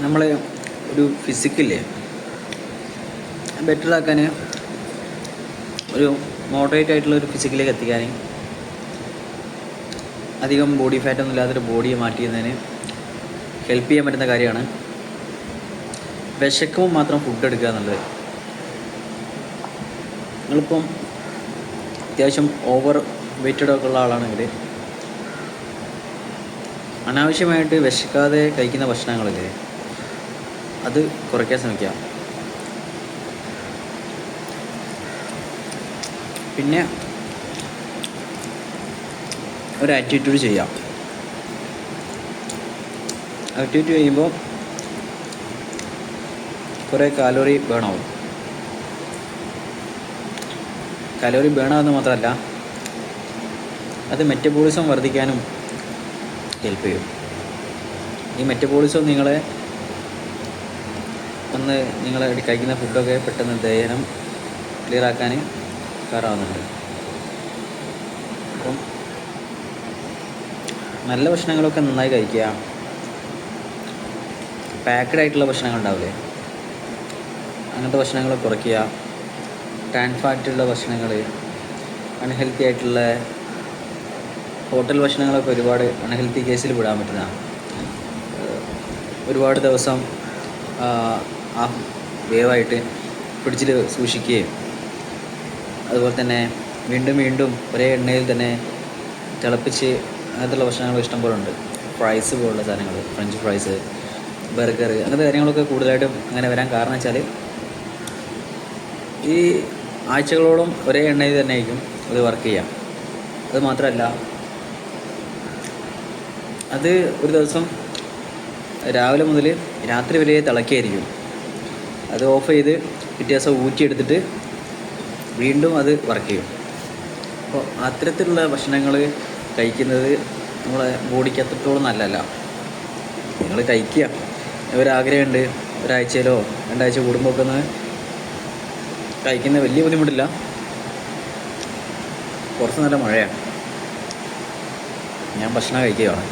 നമ്മൾ ഒരു ഫിസിക്കില്ലേ ബെറ്റർ ആക്കാൻ, ഒരു മോഡറേറ്റ് ആയിട്ടുള്ള ഒരു ഫിസിക്കിലേക്ക് എത്തിക്കാൻ, അധികം ബോഡി ഫാറ്റൊന്നും ഇല്ലാത്തൊരു ബോഡിയെ മാറ്റിയതിന് ഹെൽപ്പ് ചെയ്യാൻ പറ്റുന്ന കാര്യമാണ് വിശക്കുമ്പോൾ മാത്രം ഫുഡ് എടുക്കുക എന്നുള്ളത്. നിങ്ങളിപ്പം അത്യാവശ്യം ഓവർ വെയ്റ്റഡ് ഒക്കെ ഉള്ള ആളാണെങ്കിൽ അനാവശ്യമായിട്ട് വിശക്കാതെ കഴിക്കുന്ന ഭക്ഷണങ്ങളില്ലേ അത് കുറയ്ക്കാൻ ശ്രമിക്കുക. പിന്നെ ഒരു ആക്ടിവിറ്റി ചെയ്യാം. ആക്ടിവിറ്റി ചെയ്യുമ്പോൾ കുറേ കാലോറി ബേണാവും. കാലോറി ബേണാകുന്നത് മാത്രമല്ല, അത് മെറ്റബോളിസം വർദ്ധിക്കാനും ഹെൽപ്പ് ചെയ്യും. ഈ മെറ്റബോളിസം നിങ്ങൾ കഴിക്കുന്ന ഫുഡൊക്കെ പെട്ടെന്ന് ദഹനം ക്ലിയറാക്കാൻ കാരണമാകുന്നുണ്ട്. അപ്പം നല്ല ഭക്ഷണങ്ങളൊക്കെ നന്നായി കഴിക്കുക. പാക്ക്ഡ് ആയിട്ടുള്ള ഭക്ഷണങ്ങൾ ഉണ്ടാവില്ലേ, അങ്ങനത്തെ ഭക്ഷണങ്ങൾ കുറയ്ക്കുക. ട്രാൻസ് ഫാറ്റുള്ള ഭക്ഷണങ്ങൾ, അൺഹെൽത്തി ആയിട്ടുള്ള ഹോട്ടൽ ഭക്ഷണങ്ങളൊക്കെ ഒരുപാട് അൺഹെൽത്തി കേസിൽ വിടാൻ പറ്റുന്നതാണ്. ഒരുപാട് ദിവസം വേവായിട്ട് ഫ്രിഡ്ജിൽ സൂക്ഷിക്കുകയും അതുപോലെ തന്നെ വീണ്ടും വീണ്ടും ഒരേ എണ്ണയിൽ തന്നെ തിളപ്പിച്ച് അങ്ങനത്തുള്ള ഭക്ഷണങ്ങൾ ഇഷ്ടം പോലെ ഉണ്ട്. ഫ്രൈസ് പോലുള്ള സാധനങ്ങൾ, ഫ്രഞ്ച് ഫ്രൈസ്, ബർഗർ, അങ്ങനത്തെ കാര്യങ്ങളൊക്കെ കൂടുതലായിട്ടും അങ്ങനെ വരാൻ കാരണം വെച്ചാൽ ഈ ആഴ്ചകളോളം ഒരേ എണ്ണയിൽ തന്നെ ആയിരിക്കും അത് വർക്ക് ചെയ്യാം. അത് മാത്രമല്ല, അത് ഒരു ദിവസം രാവിലെ മുതൽ രാത്രി വരെ തിളക്കിയായിരിക്കും. അത് ഓഫ് ചെയ്ത് പിറ്റേ ദിവസം ഊറ്റിയെടുത്തിട്ട് വീണ്ടും അത് വർക്ക് ചെയ്യും. അപ്പോൾ അത്തരത്തിലുള്ള ഭക്ഷണങ്ങൾ കഴിക്കുന്നത് നമ്മളെ ബോഡിക്ക് അത്രത്തോളം നല്ലതല്ല. നിങ്ങൾ കഴിക്കുക, ഒരാഗ്രഹമുണ്ട് ഒരാഴ്ചയിലോ 2 ആഴ്ച കൂടുമ്പോഴൊക്കെ ഒന്ന് കഴിക്കുന്ന വലിയ ബുദ്ധിമുട്ടില്ല. പുറത്ത് നല്ല മഴയാണ്, ഞാൻ ഭക്ഷണം കഴിക്കുകയാണ്.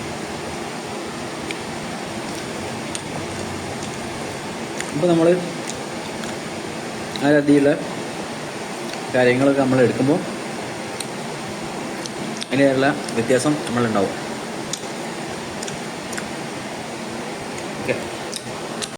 അപ്പോൾ നമ്മൾ ആ രീതിയിലുള്ള കാര്യങ്ങളൊക്കെ നമ്മൾ എടുക്കുമ്പോൾ അതിനുള്ള വ്യത്യാസം നമ്മളുണ്ടാവും.